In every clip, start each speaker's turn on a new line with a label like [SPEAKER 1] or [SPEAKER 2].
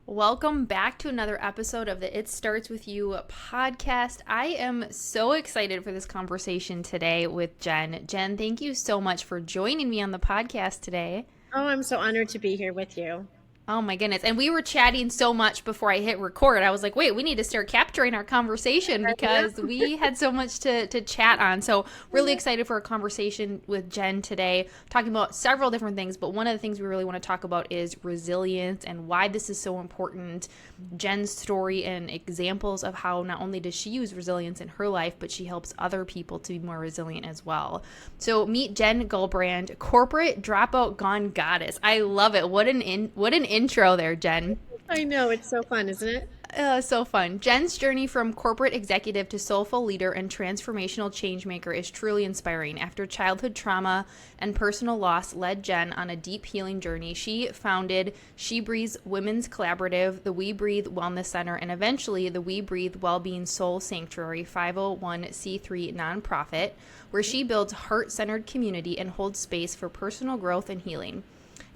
[SPEAKER 1] Welcome back to another episode of the It Starts With You podcast. I am so excited for this conversation today with Jenn. Jenn, thank you so much for joining me on the podcast today.
[SPEAKER 2] Oh, I'm so honored to be here with you.
[SPEAKER 1] Oh my goodness. And we were chatting so much before I hit record. I was like, wait, we need to start capturing our conversation
[SPEAKER 2] I know.
[SPEAKER 1] because we had so much to chat on. So, really excited for a conversation with Jenn today, talking about several different things. But one of the things we really want to talk about is resilience and why this is so important. Jenn's story and examples of how not only does she use resilience in her life, but she helps other people to be more resilient as well. So, meet Jenn Gulbrand, Corporate Dropout Gone Goddess. I love it. What an intro there, Jenn.
[SPEAKER 2] I know, it's so fun, isn't it?
[SPEAKER 1] So fun. Jenn's journey from corporate executive to soulful leader and transformational change maker is truly inspiring. After childhood trauma and personal loss led Jenn on a deep healing journey, she founded SheBreathes Women's Collaborative, the WeBreathe Wellness Center, and eventually the WeBreathe WellBeing SoulSanctuary 501c3 nonprofit, where she builds heart-centered community and holds space for personal growth and healing.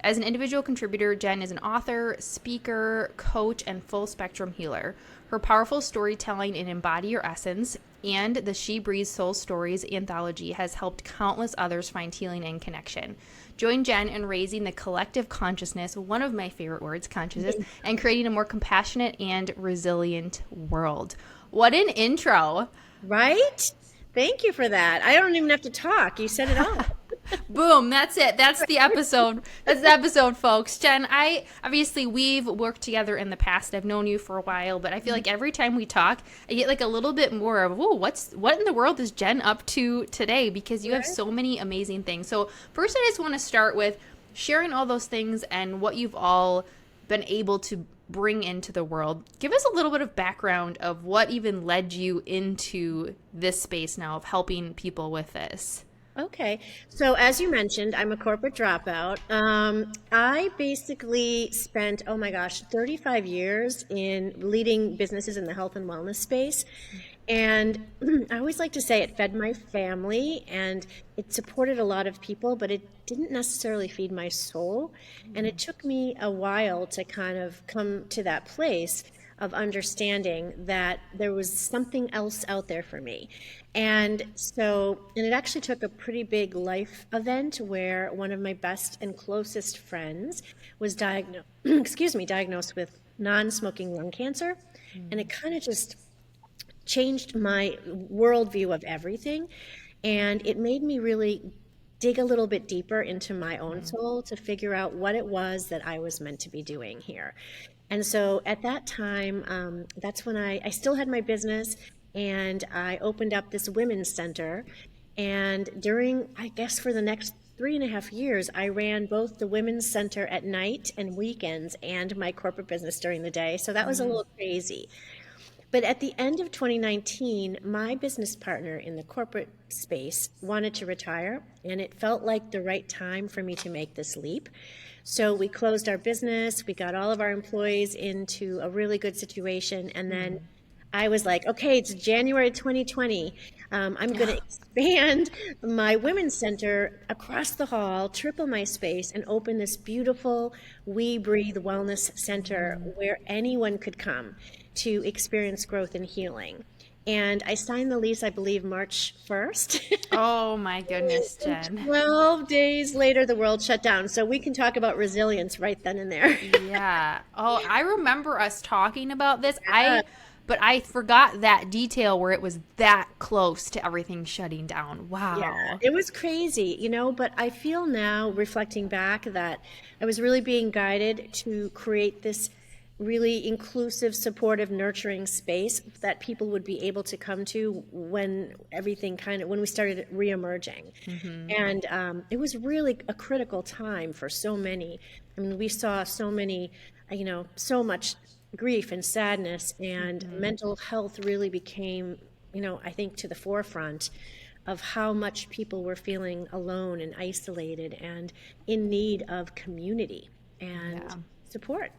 [SPEAKER 1] As an individual contributor, Jenn is an author, speaker, coach, and full spectrum healer. Her powerful storytelling in Embody Your Essence and the SheBreathes Soul Stories anthology has helped countless others find healing and connection. Join Jenn in raising the collective consciousness, one of my favorite words, consciousness, and creating a more compassionate and resilient world. What an intro!
[SPEAKER 2] Right? Thank you for that. I don't even have to talk. You said it all.
[SPEAKER 1] Boom, that's it. That's the episode. That's the episode, folks. Jenn, we've worked together in the past. I've known you for a while, but I feel like every time we talk, I get like a little bit more of, whoa, what in the world is Jenn up to today? Because you have so many amazing things. So first, I just want to start with sharing all those things and what you've all been able to bring into the world. Give us a little bit of background of what even led you into this space now of helping people with this.
[SPEAKER 2] Okay. So as you mentioned, I'm a corporate dropout. I basically spent, oh my gosh, 35 years in leading businesses in the health and wellness space. And I always like to say it fed my family and it supported a lot of people, but it didn't necessarily feed my soul. And it took me a while to kind of come to that place of understanding that there was something else out there for me. And it actually took a pretty big life event where one of my best and closest friends was diagnosed with non-smoking lung cancer. And it kind of just changed my worldview of everything. And it made me really dig a little bit deeper into my own soul to figure out what it was that I was meant to be doing here. And so at that time, that's when I still had my business and I opened up this women's center. And I guess for the next 3.5 years, I ran both the women's center at night and weekends and my corporate business during the day. So that was a little crazy. But at the end of 2019, my business partner in the corporate space wanted to retire, and it felt like the right time for me to make this leap. So we closed our business, we got all of our employees into a really good situation, and then I was like, okay, it's January 2020. I'm going to expand my women's center across the hall, triple my space, and open this beautiful WeBreathe Wellness Center where anyone could come to experience growth and healing. And I signed the lease, I believe, March 1st.
[SPEAKER 1] Oh my goodness, Jenn.
[SPEAKER 2] 12 days later, the world shut down. So we can talk about resilience right then and there.
[SPEAKER 1] Yeah. Oh, I remember us talking about this. But I forgot that detail where it was that close to everything shutting down. Wow.
[SPEAKER 2] Yeah, it was crazy, but I feel now, reflecting back, that I was really being guided to create this really inclusive, supportive, nurturing space that people would be able to come to when when we started reemerging. And it was really a critical time for so many. I mean, we saw so many, so much grief and sadness, and mental health really became, I think, to the forefront of how much people were feeling alone and isolated and in need of community and support.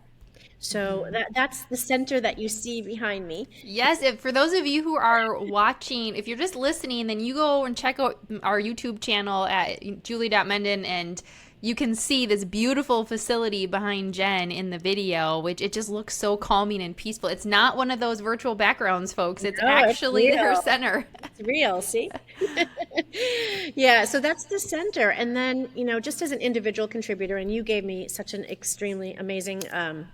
[SPEAKER 2] So that's the center that you see behind me.
[SPEAKER 1] Yes, for those of you who are watching, if you're just listening, then you go and check out our YouTube channel at julie.menden and you can see this beautiful facility behind Jenn in the video, which it just looks so calming and peaceful. It's not one of those virtual backgrounds, folks. It's
[SPEAKER 2] No, it's
[SPEAKER 1] actually her
[SPEAKER 2] real.
[SPEAKER 1] center.
[SPEAKER 2] It's real, see? Yeah, so that's the center. And then, just as an individual contributor, and you gave me such an extremely amazing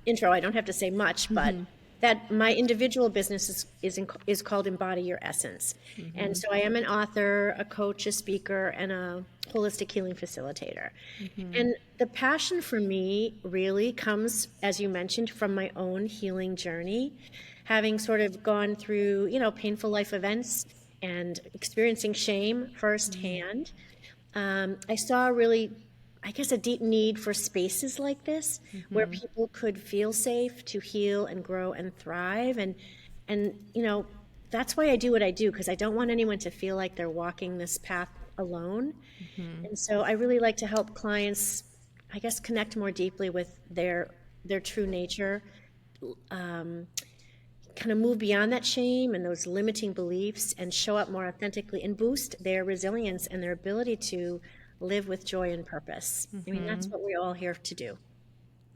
[SPEAKER 2] intro, I don't have to say much, but that my individual business is called Embody Your Essence. And so I am an author, a coach, a speaker, and a holistic healing facilitator. And the passion for me really comes, as you mentioned, from my own healing journey, having sort of gone through, painful life events and experiencing shame firsthand. I saw really, I guess, a deep need for spaces like this where people could feel safe to heal and grow and thrive. And that's why I do what I do, because I don't want anyone to feel like they're walking this path alone. And so I really like to help clients, I guess, connect more deeply with their true nature, kind of move beyond that shame and those limiting beliefs and show up more authentically and boost their resilience and their ability to live with joy and purpose. I mean, that's what we're all here to do.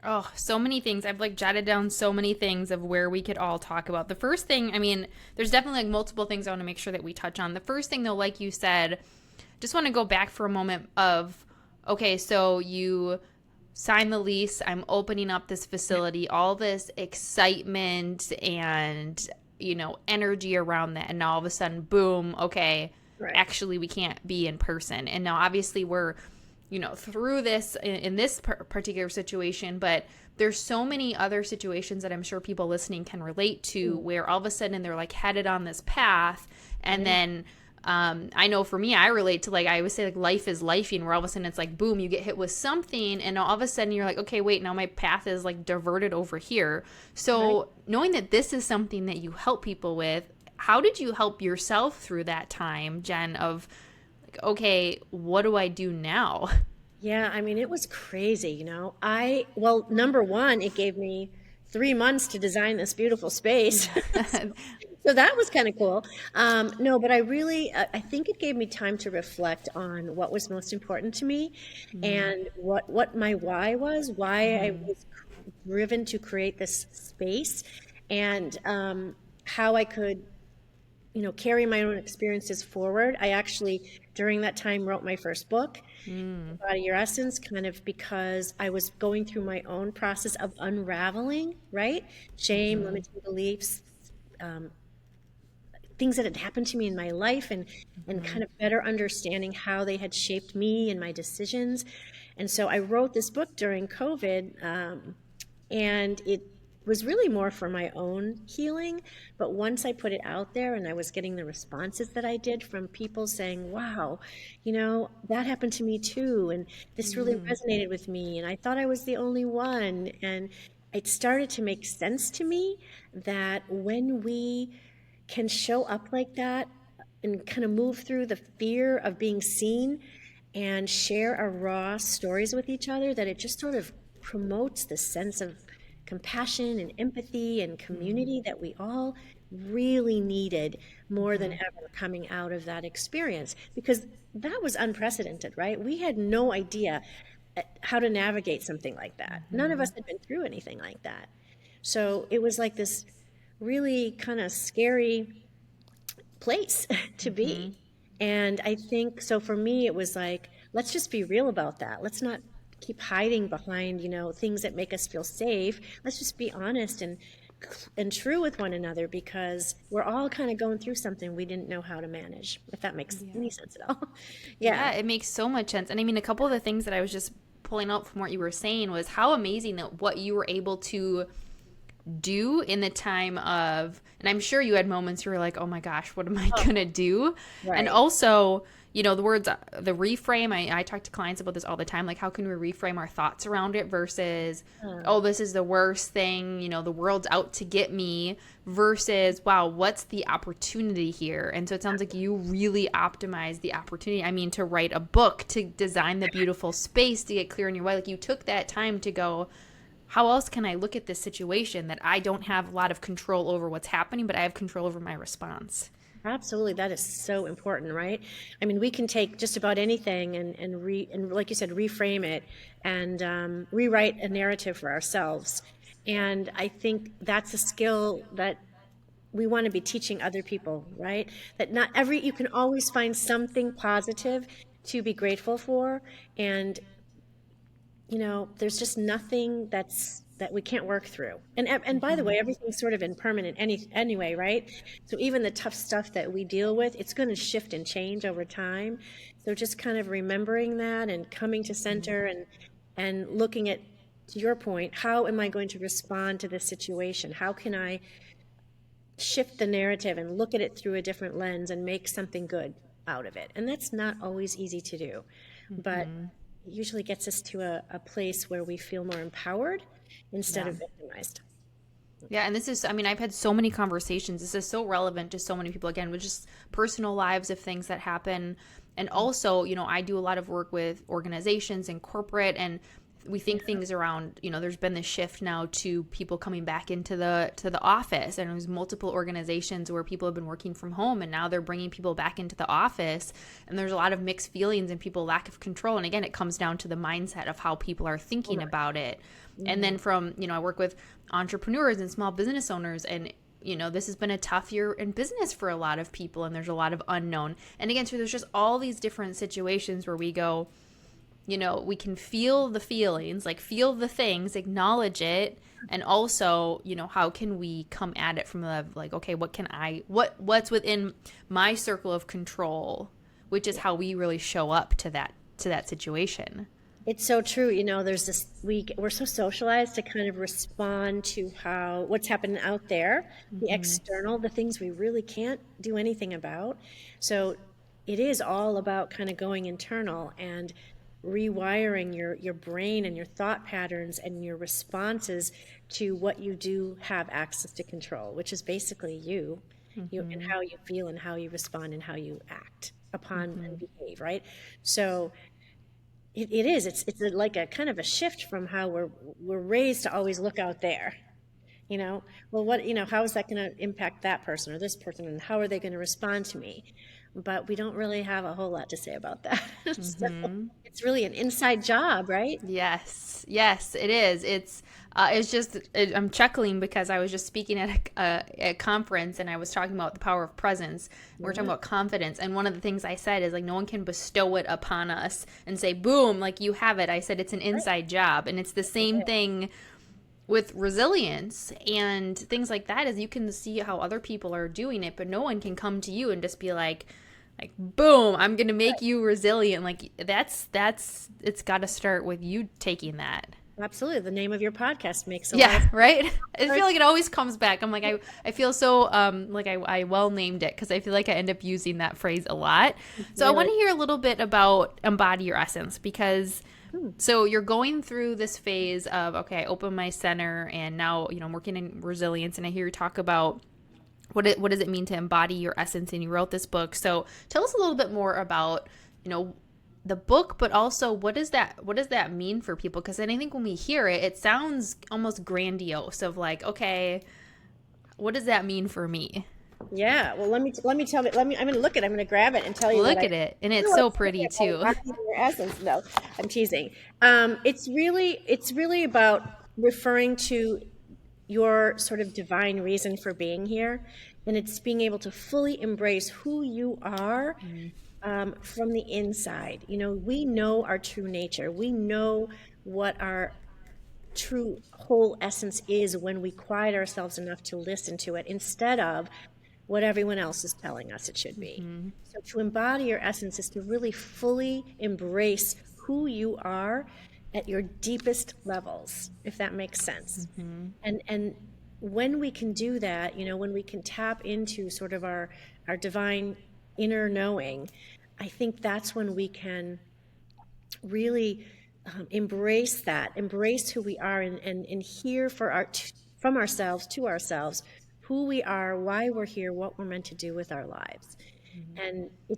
[SPEAKER 1] Oh, so many things. I've jotted down so many things of where we could all talk about. The first thing, I mean, there's definitely multiple things I want to make sure that we touch on. The first thing though, like you said, just want to go back for a moment of, okay, so you sign the lease, I'm opening up this facility, all this excitement and, energy around that. And now all of a sudden, boom, okay, actually we can't be in person. And now obviously we're, through this in this particular situation, but there's so many other situations that I'm sure people listening can relate to where all of a sudden they're headed on this path. And then I know for me, I relate to I always say life is lifing, where all of a sudden it's boom, you get hit with something and all of a sudden you're okay, wait, now my path is diverted over here. So knowing that this is something that you help people with, how did you help yourself through that time, Jenn, of okay, what do I do now?
[SPEAKER 2] Yeah, I mean, it was crazy, well, number one, it gave me 3 months to design this beautiful space. So that was kind of cool. No, but I think it gave me time to reflect on what was most important to me and what my why was, why I was driven to create this space, and how I could, carry my own experiences forward. I actually, during that time, wrote my first book, Embody Your Essence, kind of because I was going through my own process of unraveling, right? Shame, limiting beliefs, things that had happened to me in my life, and kind of better understanding how they had shaped me and my decisions. And so I wrote this book during COVID, and it was really more for my own healing. But once I put it out there and I was getting the responses that I did from people saying, wow, that happened to me too, and this really resonated with me, and I thought I was the only one. And it started to make sense to me that when we can show up like that and kind of move through the fear of being seen and share our raw stories with each other, that it just sort of promotes the sense of compassion and empathy and community that we all really needed more than ever coming out of that experience, because that was unprecedented, right? We had no idea how to navigate something like that. None of us had been through anything like that. So it was this really kind of scary place to be. And I think, so for me, it was let's just be real about that. Let's not keep hiding behind, things that make us feel safe. Let's just be honest and true with one another, because we're all kind of going through something we didn't know how to manage, if that makes any sense at all.
[SPEAKER 1] Yeah, it makes so much sense. And I mean, a couple of the things that I was just pulling out from what you were saying was how amazing that what you were able to do in the time of, and I'm sure you had moments where you're oh my gosh, what am I gonna do? Right. And also, the words, the reframe, I talk to clients about this all the time, how can we reframe our thoughts around it versus, oh, this is the worst thing, the world's out to get me, versus, wow, what's the opportunity here? And so it sounds like you really optimized the opportunity. I mean, to write a book, to design the beautiful space, to get clear on your why. You took that time to go, how else can I look at this situation that I don't have a lot of control over what's happening, but I have control over my response?
[SPEAKER 2] Absolutely, that is so important, right? I mean, we can take just about anything and like you said, reframe it and rewrite a narrative for ourselves. And I think that's a skill that we want to be teaching other people, right? That not every you can always find something positive to be grateful for, and there's just nothing that we can't work through. And by the way, everything's sort of impermanent anyway, right? So even the tough stuff that we deal with, it's going to shift and change over time. So just kind of remembering that and coming to center and looking at, to your point, how am I going to respond to this situation? How can I shift the narrative and look at it through a different lens and make something good out of it? And that's not always easy to do, but it usually gets us to a place where we feel more empowered instead
[SPEAKER 1] Yeah.
[SPEAKER 2] of victimized.
[SPEAKER 1] Yeah, and this is, I mean, I've had so many conversations. This is so relevant to so many people, again, with just personal lives of things that happen. And also, I do a lot of work with organizations and corporate, and we think things around, there's been this shift now to people coming back into the office, and there's multiple organizations where people have been working from home, and now they're bringing people back into the office, and there's a lot of mixed feelings and people lack of control. And again, it comes down to the mindset of how people are thinking about it. And then from, I work with entrepreneurs and small business owners, and this has been a tough year in business for a lot of people, and there's a lot of unknown. And again, so there's just all these different situations where we go, we can feel the feelings, like feel the things, acknowledge it, and also, how can we come at it from the, like, okay, what's within my circle of control, which is how we really show up to that situation.
[SPEAKER 2] It's so true. There's this, we're so socialized to kind of respond to what's happening out there, the external, the things we really can't do anything about. So it is all about kind of going internal and rewiring your brain and your thought patterns and your responses to what you do have access to control, which is basically you and how you feel and how you respond and how you act upon and behave, right? So it's like a kind of a shift from how we're raised to always look out there. Well, how is that going to impact that person or this person, and how are they going to respond to me? But we don't really have a whole lot to say about that. So it's really an inside job, right?
[SPEAKER 1] Yes, it is. It's just, I'm chuckling because I was just speaking at a conference, and I was talking about the power of presence. We were talking about confidence, and one of the things I said is, like, no one can bestow it upon us and say, boom, like, you have it. I said it's an inside job, and it's the same thing with resilience and things like that. Is you can see how other people are doing it, but no one can come to you and just be like boom, I'm gonna make you resilient. Like that's it's got to start with you taking that.
[SPEAKER 2] Absolutely. The name of your podcast makes a lot
[SPEAKER 1] Yeah, right. I feel like it always comes back. I'm like, I feel so like I well named it, because I feel like I end up using that phrase a lot. So I want to hear a little bit about embody your essence, because so you're going through this phase of, okay, I open my center, and now I'm working in resilience, and I hear you talk about what does it mean to embody your essence, and you wrote this book. So tell us a little bit more about the book, but also what does that mean for people? Because then I think when we hear it, it sounds almost grandiose of like, okay, what does that mean for me?
[SPEAKER 2] Yeah. Well, I'm going to look at it. I'm going to grab it and tell you.
[SPEAKER 1] Look at it, and it's so pretty too.
[SPEAKER 2] Your essence. No, I'm teasing. It's really about referring to your sort of divine reason for being here, and it's being able to fully embrace who you are from the inside. We know our true nature. We know what our true whole essence is when we quiet ourselves enough to listen to it instead of what everyone else is telling us it should be. So to embody your essence is to really fully embrace who you are at your deepest levels, if that makes sense. And when we can do that, when we can tap into sort of our divine inner knowing, I think that's when we can really embrace who we are, and hear from ourselves to ourselves who we are, why we're here, what we're meant to do with our lives. And you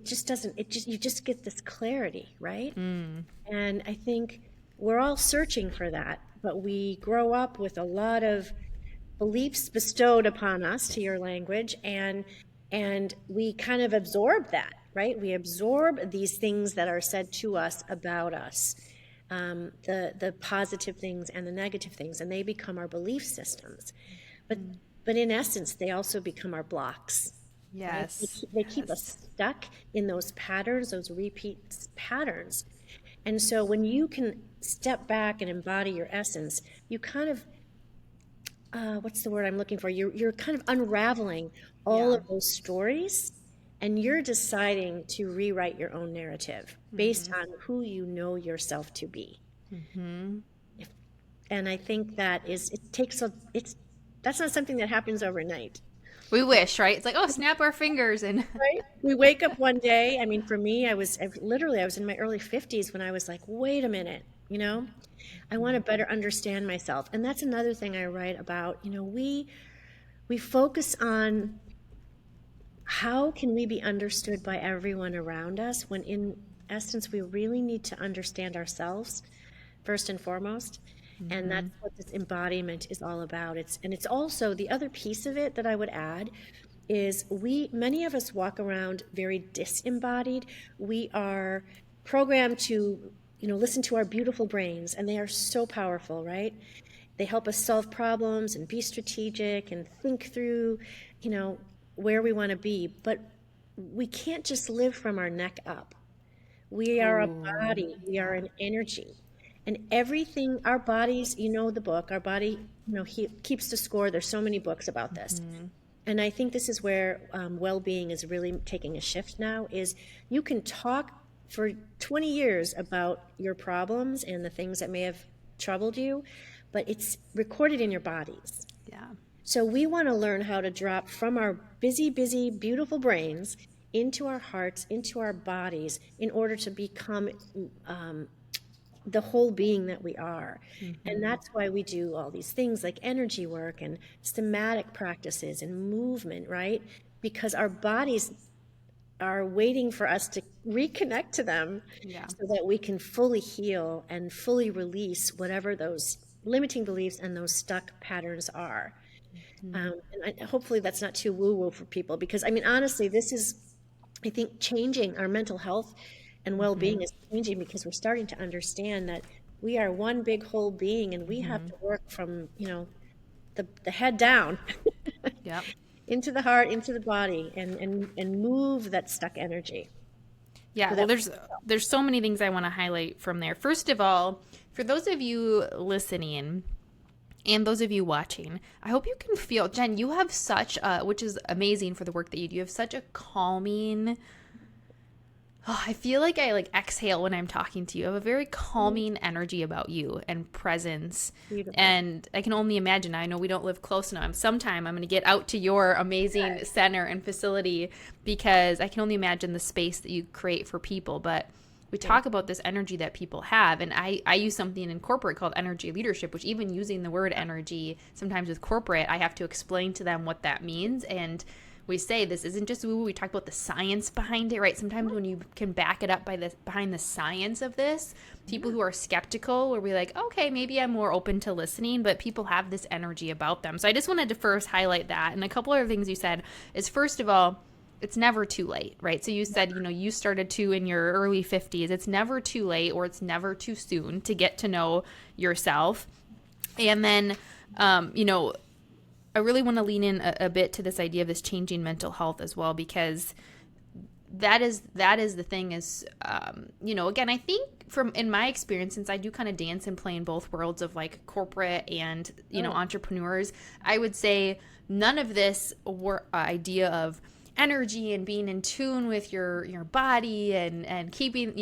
[SPEAKER 2] just get this clarity, right? And I think we're all searching for that, but we grow up with a lot of beliefs bestowed upon us, to your language, and And we kind of absorb that, right? We absorb these things that are said to us about us, the positive things and the negative things, and they become our belief systems. But in essence, they also become our blocks. Right?
[SPEAKER 1] Yes.
[SPEAKER 2] They keep us stuck in those patterns, those repeat patterns. And so when you can step back and embody your essence, you kind of, what's the word I'm looking for? You're kind of unraveling all of those stories, and you're deciding to rewrite your own narrative based on who you know yourself to be. And I think that's not something that happens overnight.
[SPEAKER 1] We wish, right? It's like, oh, snap our fingers and
[SPEAKER 2] Right? We wake up one day. I mean, for me, I was in my early 50s when I was like, wait a minute, I want to better understand myself. And that's another thing I write about. We focus on how can we be understood by everyone around us, when in essence, we really need to understand ourselves first and foremost. And that's what this embodiment is all about. It's also the other piece of it that I would add is many of us walk around very disembodied. We are programmed to, listen to our beautiful brains, and they are so powerful, right? They help us solve problems and be strategic and think through, where we want to be. But we can't just live from our neck up. We are a body. We are an energy. And everything, our bodies, the book, our body, keeps the score. There's so many books about this. And I think this is where well-being is really taking a shift now, is you can talk for 20 years about your problems and the things that may have troubled you, but it's recorded in your bodies.
[SPEAKER 1] yeah.
[SPEAKER 2] So we want to learn how to drop from our busy, beautiful brains into our hearts, into our bodies, in order to become the whole being that we are. And that's why we do all these things like energy work and somatic practices and movement, right? Because our bodies are waiting for us to reconnect to them, so that we can fully heal and fully release whatever those limiting beliefs and those stuck patterns are. And hopefully that's not too woo-woo for people, because I mean, honestly, this is, I think, changing our mental health and well-being is changing, because we're starting to understand that we are one big whole being, and we have to work from, the head down
[SPEAKER 1] Yep.
[SPEAKER 2] into the heart, into the body, and move that stuck energy.
[SPEAKER 1] Yeah, well, there's so many things I want to highlight from there. First of all, for those of you listening and those of you watching, I hope you can feel, Jenn, you have such a, which is amazing for the work that you do, you have such a calming, I feel like I exhale when I'm talking to you. I have a very calming energy about you and presence.
[SPEAKER 2] Beautiful.
[SPEAKER 1] And I can only imagine, I know we don't live close enough. Sometime I'm going to get out to your amazing center and facility, because I can only imagine the space that you create for people. But we talk about this energy that people have. And I use something in corporate called energy leadership, which even using the word energy, sometimes with corporate, I have to explain to them what that means. And we say this isn't just woo. We talk about the science behind it, right? Sometimes when you can back it up behind the science of this, people who are skeptical will be like, okay, maybe I'm more open to listening, but people have this energy about them. So I just wanted to first highlight that. And a couple other things you said is, first of all, it's never too late, right? So you said, you started to in your early 50s. It's never too late, or it's never too soon to get to know yourself. And then, I really want to lean in a bit to this idea of this changing mental health as well, because that is the thing is, again, I think in my experience, since I do kind of dance and play in both worlds of like corporate and, entrepreneurs, I would say none of this idea of energy and being in tune with your body and keeping,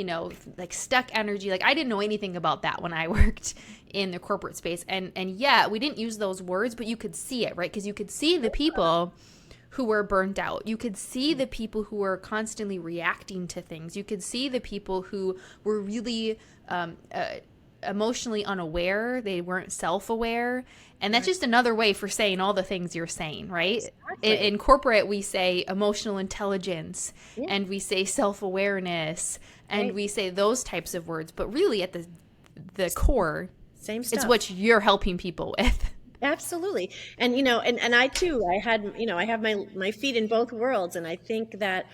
[SPEAKER 1] stuck energy. Like, I didn't know anything about that when I worked in the corporate space. And yeah, we didn't use those words, but you could see it, right? Because you could see the people who were burnt out. You could see the people who were constantly reacting to things. You could see the people who were really emotionally unaware. They weren't self-aware. And that's just another way for saying all the things you're saying, right?
[SPEAKER 2] Exactly.
[SPEAKER 1] In corporate, we say emotional intelligence, and we say self-awareness, and we say those types of words. But really, at the core,
[SPEAKER 2] same stuff.
[SPEAKER 1] it's what you're helping people with.
[SPEAKER 2] Absolutely. And and I too, I have my feet in both worlds, and I think that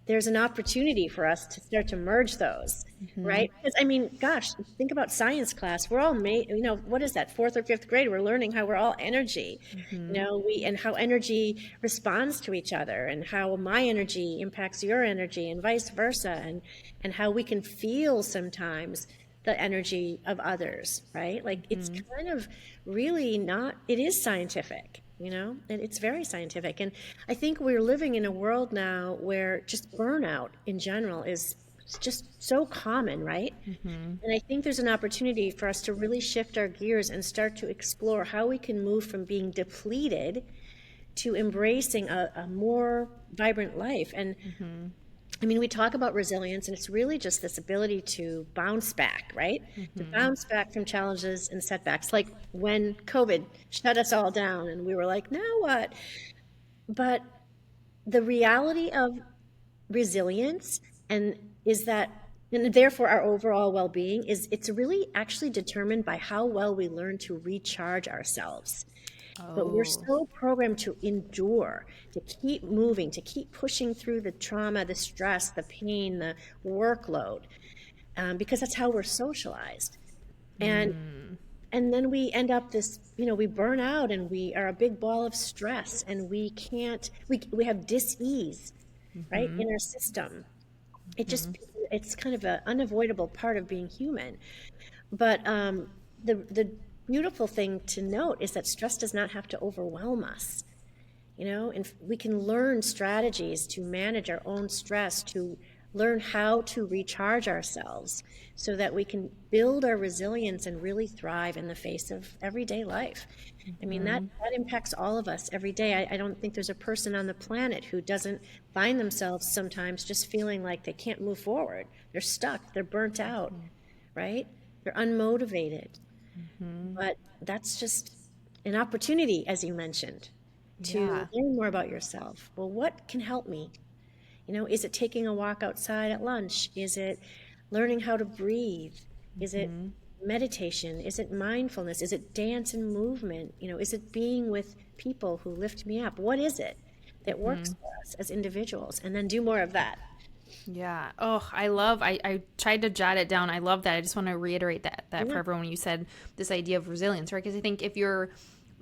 [SPEAKER 2] there's an opportunity for us to start to merge those,
[SPEAKER 1] Mm-hmm.
[SPEAKER 2] right? Because I mean, gosh, think about science class. We're all made, what is that? Fourth or fifth grade, we're learning how we're all energy.
[SPEAKER 1] Mm-hmm.
[SPEAKER 2] We and how energy responds to each other, and how my energy impacts your energy, and vice versa, and how we can feel sometimes the energy of others, right? Like it's
[SPEAKER 1] Mm-hmm.
[SPEAKER 2] kind of really not, it is scientific, and it's very scientific. And I think we're living in a world now where just burnout in general is just so common, right?
[SPEAKER 1] Mm-hmm.
[SPEAKER 2] And I think there's an opportunity for us to really shift our gears and start to explore how we can move from being depleted to embracing a more vibrant life. And
[SPEAKER 1] Mm-hmm.
[SPEAKER 2] I mean, we talk about resilience, and it's really just this ability to bounce back, right? To
[SPEAKER 1] Mm-hmm.
[SPEAKER 2] bounce back from challenges and setbacks, like when COVID shut us all down and we were like, now what? But the reality of resilience and is that and therefore our overall well-being is it's really actually determined by how well we learn to recharge ourselves. But we're
[SPEAKER 1] Oh.
[SPEAKER 2] so programmed to endure, to keep moving, to keep pushing through the trauma, the stress, the pain, the workload, because that's how we're socialized. And
[SPEAKER 1] Mm.
[SPEAKER 2] and then we end up we burn out, and we are a big ball of stress, and we can't, we have dis-ease, right,
[SPEAKER 1] Mm-hmm.
[SPEAKER 2] in our system. It just,
[SPEAKER 1] Mm-hmm.
[SPEAKER 2] it's kind of an unavoidable part of being human. But the beautiful thing to note is that stress does not have to overwhelm us, and we can learn strategies to manage our own stress, to learn how to recharge ourselves so that we can build our resilience and really thrive in the face of everyday life. I mean,
[SPEAKER 1] Mm-hmm.
[SPEAKER 2] that impacts all of us every day. I don't think there's a person on the planet who doesn't find themselves sometimes just feeling like they can't move forward. They're stuck, they're burnt out, right? They're unmotivated.
[SPEAKER 1] Mm-hmm.
[SPEAKER 2] But that's just an opportunity, as you mentioned, to
[SPEAKER 1] Yeah.
[SPEAKER 2] learn more about yourself. Well, what can help me? Is it taking a walk outside at lunch? Is it learning how to breathe? Is it
[SPEAKER 1] Mm-hmm.
[SPEAKER 2] meditation? Is it mindfulness? Is it dance and movement? Is it being with people who lift me up? What is it that
[SPEAKER 1] Mm-hmm.
[SPEAKER 2] works for us as individuals? And then do more of that.
[SPEAKER 1] Yeah. Oh, I tried to jot it down. I love that. I just want to reiterate that for
[SPEAKER 2] Yeah.
[SPEAKER 1] everyone when you said this idea of resilience, right? Because I think if you're,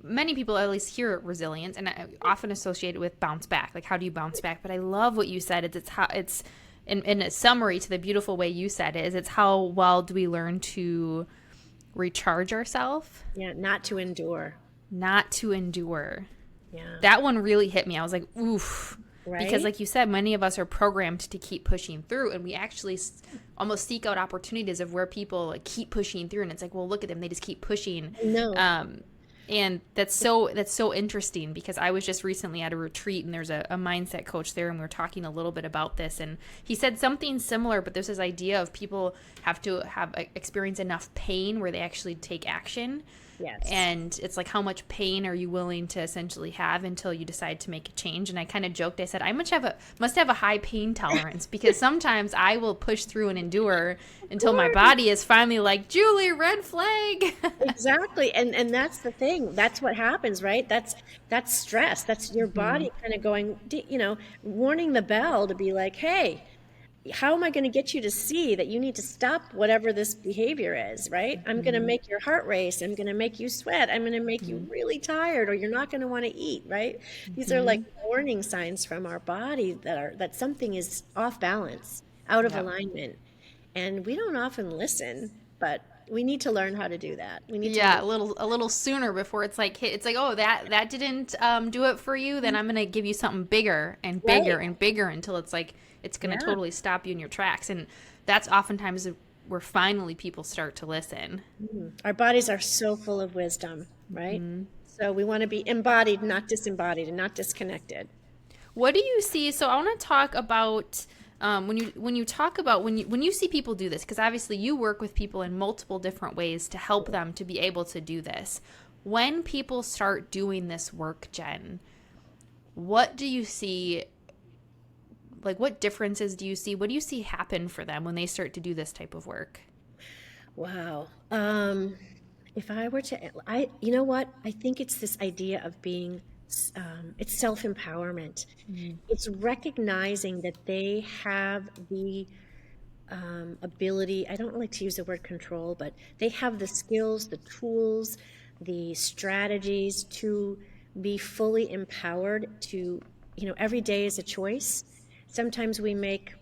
[SPEAKER 1] many people at least hear resilience and I often associate it with bounce back. Like, how do you bounce back? But I love what you said. It's how it's, in a summary to the beautiful way you said it, is it's how well do we learn to recharge ourselves,
[SPEAKER 2] Yeah. Not to endure.
[SPEAKER 1] not to endure.
[SPEAKER 2] Yeah.
[SPEAKER 1] That one really hit me. I was like, oof. Because,
[SPEAKER 2] Right?
[SPEAKER 1] like you said, many of us are programmed to keep pushing through, and we actually almost seek out opportunities of where people like, keep pushing through, and it's like, well, look at them; they just keep pushing.
[SPEAKER 2] No.
[SPEAKER 1] And that's so interesting because I was just recently at a retreat, and there's a mindset coach there, and we were talking a little bit about this, and he said something similar. But there's this idea of people have to have experience enough pain where they actually take action.
[SPEAKER 2] Yes.
[SPEAKER 1] And it's like, how much pain are you willing to essentially have until you decide to make a change? And I kind of joked. I said, I must have a high pain tolerance because sometimes I will push through and endure until my body is finally like, Julie, red flag.
[SPEAKER 2] Exactly. And that's the thing. That's what happens, right? That's stress. That's your
[SPEAKER 1] Hmm.
[SPEAKER 2] body kind of going, warning the bell to be like, "Hey, how am I going to get you to see that you need to stop whatever this behavior is, right? I'm going to
[SPEAKER 1] Hmm.
[SPEAKER 2] make your heart race. I'm going to make you sweat. I'm going to make you
[SPEAKER 1] Hmm.
[SPEAKER 2] really tired, or you're not going to want to eat, right?" These are like
[SPEAKER 1] Hmm.
[SPEAKER 2] warning signs from our body that something is off balance, out of
[SPEAKER 1] Yep.
[SPEAKER 2] alignment. And we don't often listen, but we need to learn how to do that. We need to
[SPEAKER 1] Yeah,
[SPEAKER 2] listen.
[SPEAKER 1] a little sooner before it's like it's like, oh, that didn't do it for you, then I'm gonna give you something bigger and bigger
[SPEAKER 2] Right.
[SPEAKER 1] and bigger until it's like it's gonna
[SPEAKER 2] Yeah.
[SPEAKER 1] totally stop you in your tracks. And that's oftentimes where finally people start to listen.
[SPEAKER 2] Our bodies are so full of wisdom, right? So we want to be embodied, not disembodied, and not disconnected.
[SPEAKER 1] What do you see? So I want to talk about when you talk about when you see people do this, because obviously you work with people in multiple different ways to help them to be able to do this. When people start doing this work, Jen, what do you see? Like, what differences do you see? What do you see happen for them when they start to do this type of work?
[SPEAKER 2] Wow. If I were to, you know what? I think it's this idea of being, it's self-empowerment. It's recognizing that they have the ability, I don't like to use the word control, but they have the skills, the tools, the strategies to be fully empowered to, every day is a choice. Sometimes we make,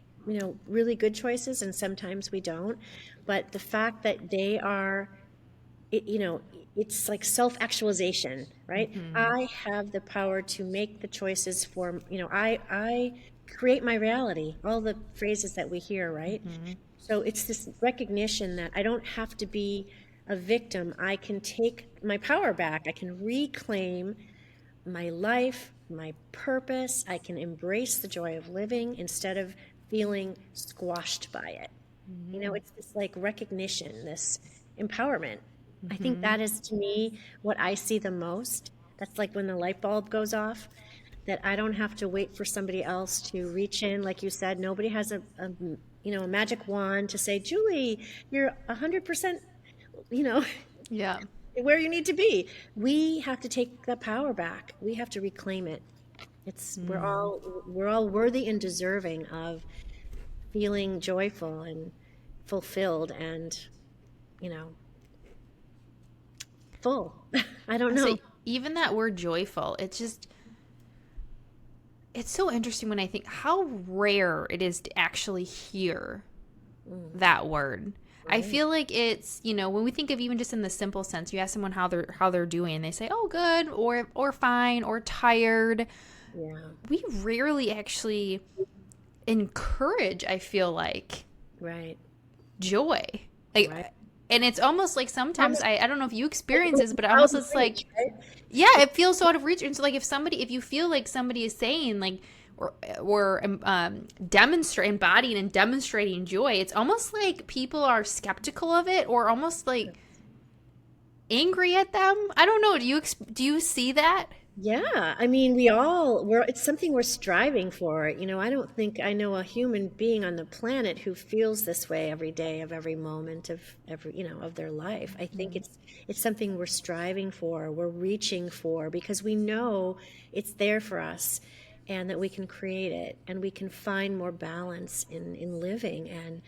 [SPEAKER 2] really good choices and sometimes we don't. But the fact that they are, it, you know, it's like self-actualization, right? I have the power to make the choices for, I create my reality, all the phrases that we hear, right? So it's this recognition that I don't have to be a victim. I can take my power back. I can reclaim my life, my purpose. I can embrace the joy of living instead of feeling squashed by it. It's this like recognition, this empowerment. I think that is to me what I see the most. That's like when the light bulb goes off, that I don't have to wait for somebody else to reach in. Like you said, nobody has a magic wand to say, Julie, you're 100%, you know,
[SPEAKER 1] Yeah.
[SPEAKER 2] where you need to be. We have to take that power back. We have to reclaim it. We're all worthy and deserving of feeling joyful and fulfilled and, you know, full. I don't know.
[SPEAKER 1] So even that word joyful, it's so interesting when I think how rare it is to actually hear that word. I feel like it's, when we think of even just in the simple sense, you ask someone how they're doing and they say, "Oh, good," or fine, or tired.
[SPEAKER 2] Yeah.
[SPEAKER 1] We rarely actually encourage, I feel like,
[SPEAKER 2] Right.
[SPEAKER 1] joy. Like,
[SPEAKER 2] Right.
[SPEAKER 1] and it's almost like sometimes I don't know if you experience this, but it
[SPEAKER 2] Out
[SPEAKER 1] almost
[SPEAKER 2] of
[SPEAKER 1] it's like,
[SPEAKER 2] reach, right?
[SPEAKER 1] yeah, it feels so out of reach. And so like if you feel like somebody is saying like or demonstrate embodying and demonstrating joy, it's almost like people are skeptical of it or almost like angry at them. I don't know. Do you see that?
[SPEAKER 2] Yeah, I mean, it's something we're striving for. I don't think I know a human being on the planet who feels this way every day of every moment of of their life. I think it's something we're striving for, we're reaching for because we know it's there for us and that we can create it and we can find more balance in living. And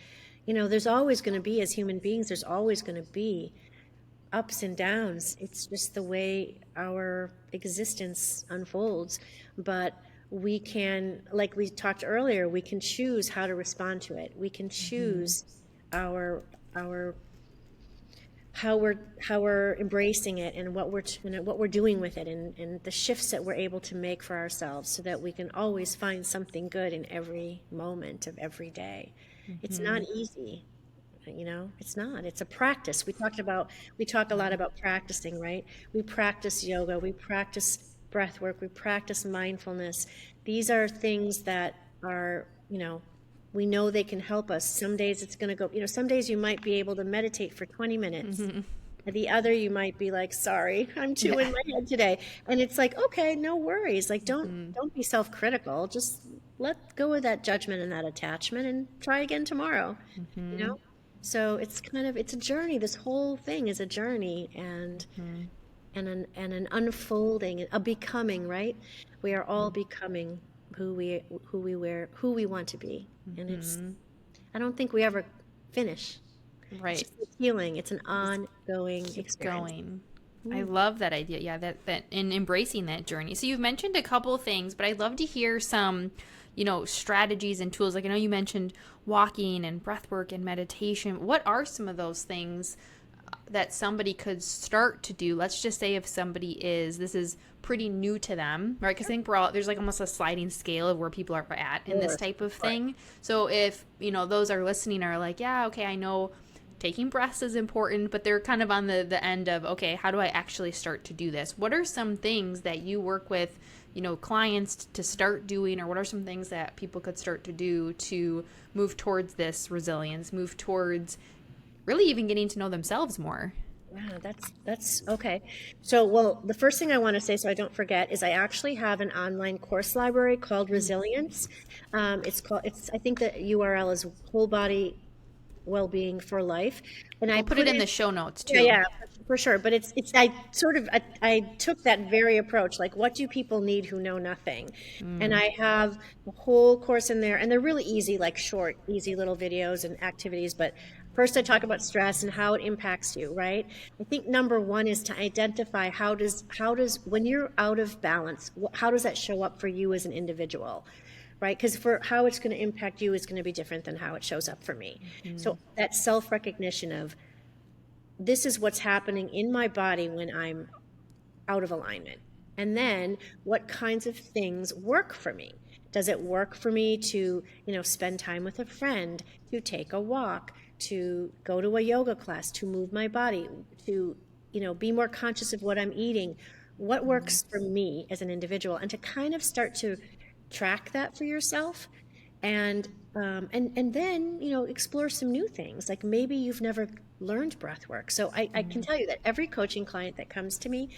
[SPEAKER 2] there's always going to be, as human beings, there's always going to be ups and downs. It's just the way our existence unfolds. But we can, like we talked earlier, we can choose how to respond to it. We can choose our how we're embracing it and what we're doing with it and the shifts that we're able to make for ourselves so that we can always find something good in every moment of every day. It's not easy. It's not. It's a practice. We talk a lot about practicing, right? We practice yoga, we practice breath work, we practice mindfulness. These are things that are, we know they can help us. Some days it's going to go, some days you might be able to meditate for 20 minutes. And the other you might be like, sorry, I'm too in my head today. And it's like, okay, no worries. Like don't be self-critical. Just let go of that judgment and that attachment and try you tomorrow. So it's a journey. This whole thing is a journey and an unfolding, a becoming, right? We are all becoming who we want to be. And I don't think we ever finish.
[SPEAKER 1] Right.
[SPEAKER 2] It's just healing. It's an ongoing experience.
[SPEAKER 1] Going. I love that idea. Yeah, that in embracing that journey. So you've mentioned a couple of things, but I'd love to hear some, strategies and tools. Like I know you mentioned walking and breath work and meditation. What are some of those things that somebody could start to do? Let's just say if this is pretty new to them, right? Because I think there's like almost a sliding scale of where people are at in this type of thing. So if, those are listening are like, yeah, okay, I know taking breaths is important, but they're kind of on the end of, okay, how do I actually start to do this? What are some things that you work with, clients to start doing, or what are some things that people could start to do to move towards this resilience, move towards really even getting to know themselves more?
[SPEAKER 2] Yeah, that's okay. So, well, the first thing I want to say, so I don't forget, is I actually have an online course library called Resilience. I think the URL is Whole Body Well-Being for Life, and I
[SPEAKER 1] We'll put it in the show notes too.
[SPEAKER 2] yeah, For sure, but I took that very approach. Like, what do people need who know nothing? And I have a whole course in there, and they're really easy, like short, easy little videos and activities. But first, I talk about stress and how it impacts you. Right? I think number one is to identify how does when you're out of balance, how does that show up for you as an individual? Right? Because for how it's going to impact you is going to be different than how it shows up for me. So that self recognition of this is what's happening in my body when I'm out of alignment. And then what kinds of things work for me? Does it work for me to, spend time with a friend, to take a walk, to go to a yoga class, to move my body, to, be more conscious of what I'm eating? What works for me as an individual? And to kind of start to track that for yourself and then explore some new things. Like maybe you've never learned breath work. So I can tell you that every coaching client that comes to me,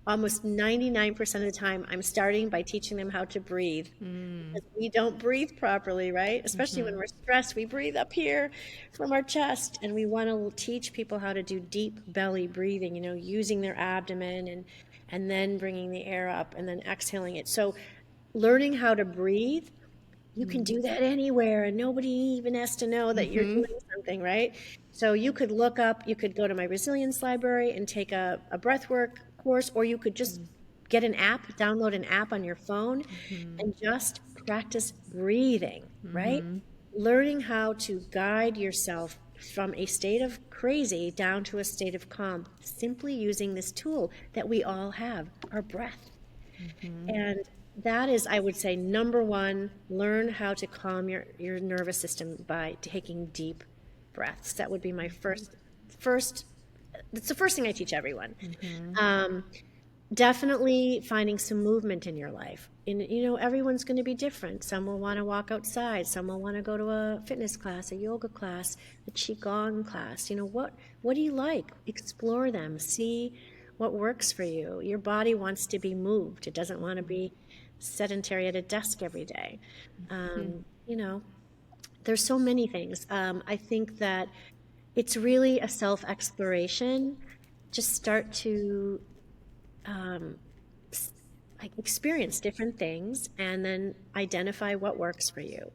[SPEAKER 2] almost 99% of the time, I'm starting by teaching them how to breathe. Because we don't breathe properly, right? Especially when we're stressed, we breathe up here from our chest, and we want to teach people how to do deep belly breathing, using their abdomen and then bringing the air up and then exhaling it. So learning how to breathe, you can do that anywhere and nobody even has to know that you're doing something, right? So you could go to my resilience library and take a breathwork course, or you could just get an app, download an app on your phone and just practice breathing, right? Learning how to guide yourself from a state of crazy down to a state of calm, simply using this tool that we all have, our breath. And that is, I would say, number one, learn how to calm your nervous system by taking deep breaths. That would be my first, that's the first thing I teach everyone. Definitely finding some movement in your life. And, everyone's going to be different. Some will want to walk outside. Some will want to go to a fitness class, a yoga class, a qigong class. What do you like? Explore them. See what works for you. Your body wants to be moved. It doesn't want to be sedentary at a desk every day. There's so many things. I think that it's really a self-exploration. Just start to experience different things and then identify what works for you.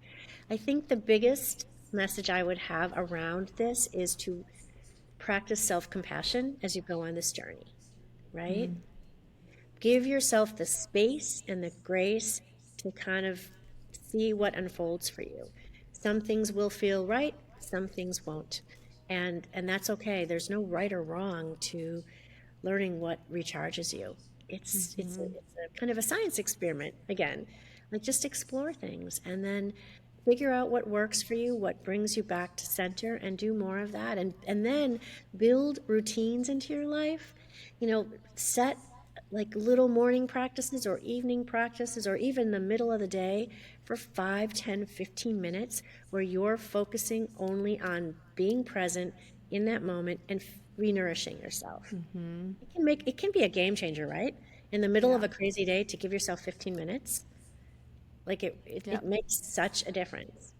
[SPEAKER 2] I think the biggest message I would have around this is to practice self-compassion as you go on this journey, right? Give yourself the space and the grace to kind of see what unfolds for you. Some things will feel right, some things won't. And that's okay. There's no right or wrong to learning what recharges you. It's a kind of a science experiment again. Like, just explore things and then figure out what works for you, what brings you back to center, and do more of that. And then build routines into your life. Set like little morning practices or evening practices or even the middle of the day for 5, 10, 15 minutes where you're focusing only on being present in that moment and re-nourishing yourself. It can be a game changer, right? In the middle of a crazy day, to give yourself 15 minutes, like it makes such a difference.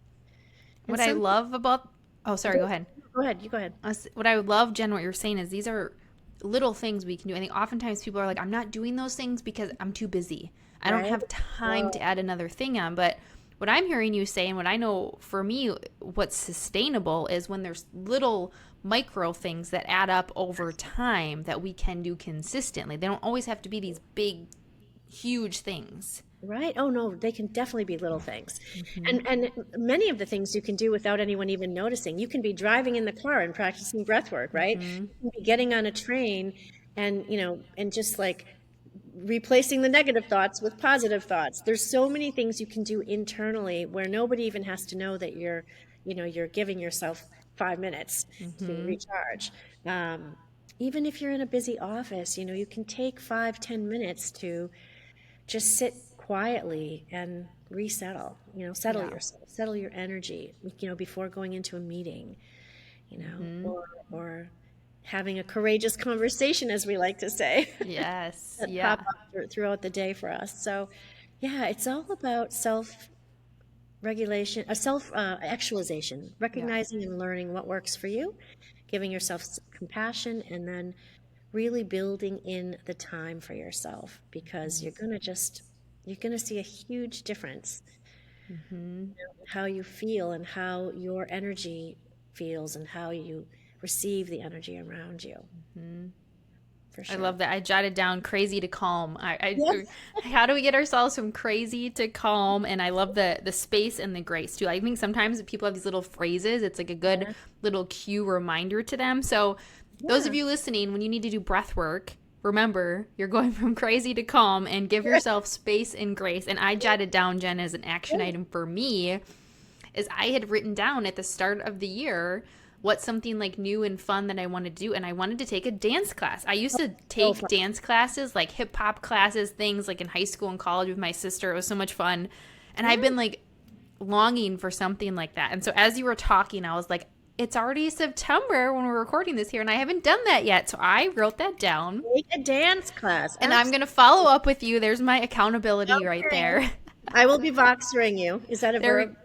[SPEAKER 1] What I love about, oh, sorry, go ahead.
[SPEAKER 2] Go ahead, you go ahead.
[SPEAKER 1] What I would love, Jen, what you're saying is these are little things we can do. I think oftentimes people are like, I'm not doing those things because I'm too busy. I don't have time to add another thing on. But what I'm hearing you say, and what I know for me, what's sustainable is when there's little micro things that add up over time that we can do consistently. They don't always have to be these big, huge things.
[SPEAKER 2] Right. Oh, no, they can definitely be little things. And many of the things you can do without anyone even noticing. You can be driving in the car and practicing breath work, right? You can be getting on a train and, and just like replacing the negative thoughts with positive thoughts. There's so many things you can do internally where nobody even has to know that you're giving yourself 5 minutes to recharge. Even if you're in a busy office, you can take 5, 10 minutes to just sit quietly and resettle, settle yourself, settle your energy, before going into a meeting, or having a courageous conversation, as we like to say.
[SPEAKER 1] Yes.
[SPEAKER 2] that pop up throughout the day for us. So, it's all about self-regulation, actualization, recognizing and learning what works for you, giving yourself compassion, and then really building in the time for yourself, because you're going to see a huge difference in how you feel and how your energy feels and how you receive the energy around you. For
[SPEAKER 1] I
[SPEAKER 2] sure.
[SPEAKER 1] love that. I jotted down crazy to calm.
[SPEAKER 2] Yes.
[SPEAKER 1] How do we get ourselves from crazy to calm? And I love the space and the grace too. I think sometimes people have these little phrases. It's like a good little cue reminder to them. So those of you listening, when you need to do breath work, remember you're going from crazy to calm, and give yourself space and grace. And I jotted down, Jen, as an action item for me, is I had written down at the start of the year what's something like new and fun that I wanted to do, and I wanted to take a dance class. I used to take dance classes, like hip hop classes, things like in high school and college with my sister. It was so much fun. And I've been like longing for something like that. And so as you were talking, I was like, it's already September when we're recording this here, and I haven't done that yet. So I wrote that down.
[SPEAKER 2] Take a dance class.
[SPEAKER 1] And I'm going to follow up with you. There's my accountability right there.
[SPEAKER 2] I will be Voxering you. Is that a verb?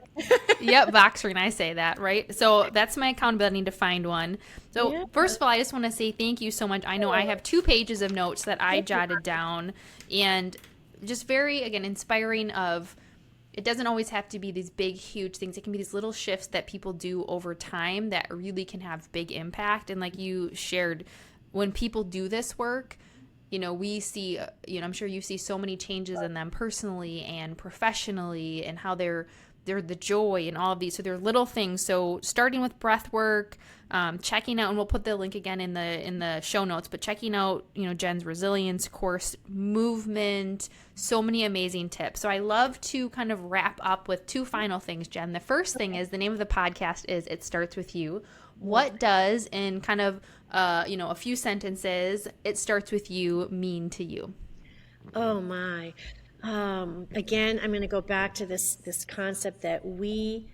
[SPEAKER 1] Yep, Voxering, I say that, right? So that's my accountability. I need to find one. So first of all, I just want to say thank you so much. I know I have 2 pages of notes that I jotted down, and just very, again, inspiring of, it doesn't always have to be these big, huge things. It can be these little shifts that people do over time that really can have big impact. And like you shared, when people do this work, we see, I'm sure you see so many changes in them personally and professionally, and how they're the joy and all of these. So they're little things. So starting with breath work, checking out, and we'll put the link again in the show notes, but checking out, Jenn's resilience course, movement, so many amazing tips. So I love to kind of wrap up with 2 final things, Jenn. The first thing is, the name of the podcast is It Starts With You. What does, in kind of, a few sentences, It Starts With You mean to you?
[SPEAKER 2] Oh my. Again, I'm going to go back to this concept that we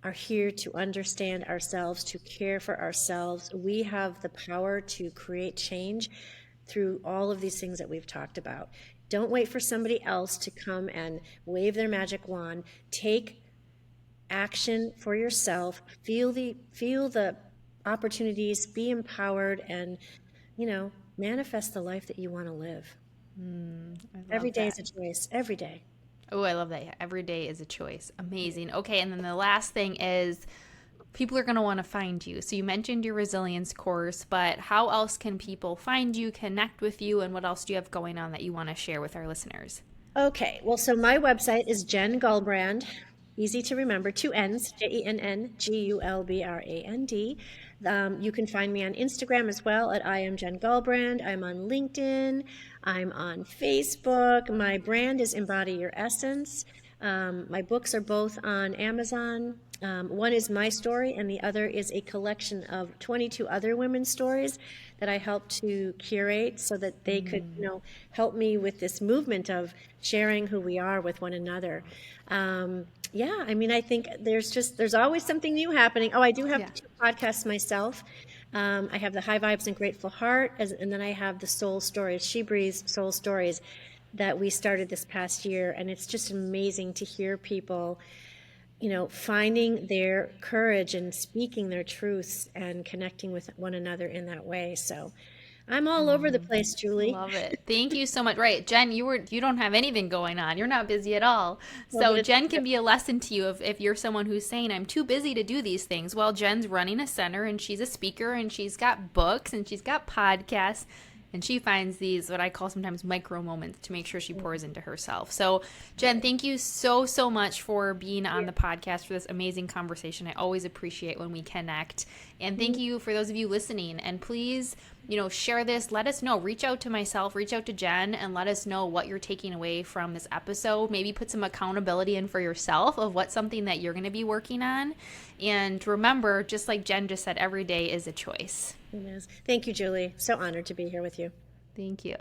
[SPEAKER 2] are here to understand ourselves, to care for ourselves. We have the power to create change through all of these things that we've talked about. Don't wait for somebody else to come and wave their magic wand. Take action for yourself. Feel the opportunities, be empowered, and manifest the life that you want to live. Every day is a choice. Every day.
[SPEAKER 1] Oh, I love that. Yeah, every day is a choice. Amazing. Okay, and then the last thing is, people are going to want to find you. So you mentioned your resilience course, but how else can people find you, connect with you, and what else do you have going on that you want to share with our listeners?
[SPEAKER 2] Okay, well, so my website is Jenn Gulbrand. Easy to remember, 2 N's, JenNGulbrand. You can find me on Instagram as well at I am Jenn Gulbrand. I'm on LinkedIn. I'm on Facebook. My brand is Embody Your Essence. My books are both on Amazon. One is my story, and the other is a collection of 22 other women's stories that I helped to curate so that they could, help me with this movement of sharing who we are with one another. I think there's always something new happening. Oh, I do have 2 podcasts myself. I have the High Vibes and Grateful Heart, and then I have the Soul Stories, SheBreathes Soul Stories, that we started this past year. And it's just amazing to hear people, finding their courage and speaking their truths and connecting with one another in that way. So I'm all over the place, Julie.
[SPEAKER 1] Love it. Thank you so much. Right, Jenn, you don't have anything going on. You're not busy at all. So Jenn can be a lesson to you if you're someone who's saying, I'm too busy to do these things. Well, Jenn's running a center, and she's a speaker, and she's got books, and she's got podcasts, and she finds these, what I call sometimes micro moments, to make sure she pours into herself. So Jenn, thank you so, so much for being on the podcast, for this amazing conversation. I always appreciate when we connect. And thank you for those of you listening. And please, share this. Let us know. Reach out to myself, reach out to Jenn, and let us know what you're taking away from this episode. Maybe put some accountability in for yourself of what's something that you're going to be working on. And remember, just like Jenn just said, every day is a choice.
[SPEAKER 2] It is. Thank you, Julie. So honored to be here with you.
[SPEAKER 1] Thank you.